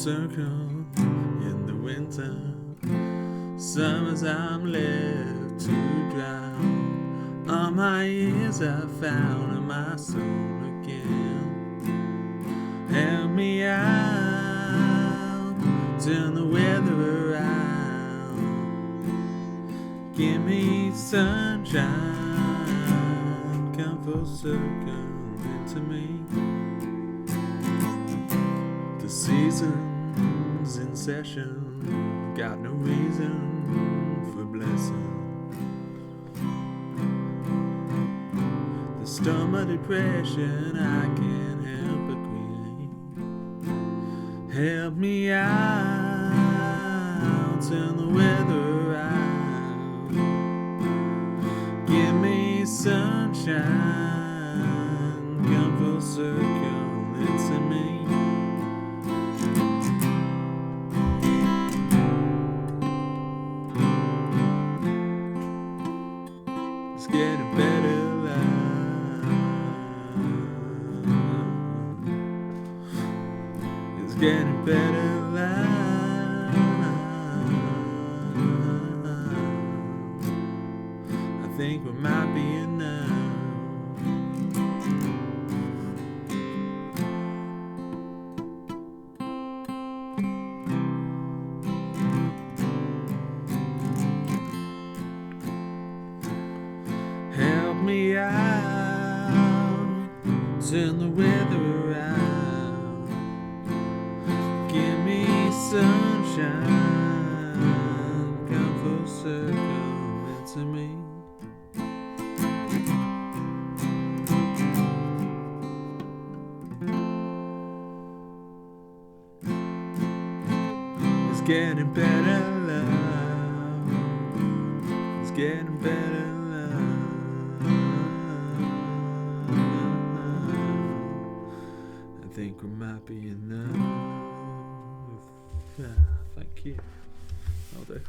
circle in the winter. Summers I'm left to drown. All my years I found in my soul again. Help me out, turn the weather around. Give me sunshine, come full circle into me. The season's in session, got no reason for blessing. The storm of depression I can't help but create. Help me out, turn the weather around. Give me sunshine, come full circle into me. It's getting better life. It's getting better life. I think we might be enough. Help me out, turn the weather around. Give me sunshine, come full circle into me. It's getting better, love. It's getting better, love. I think we might be enough. Yeah, thank you. I'll do.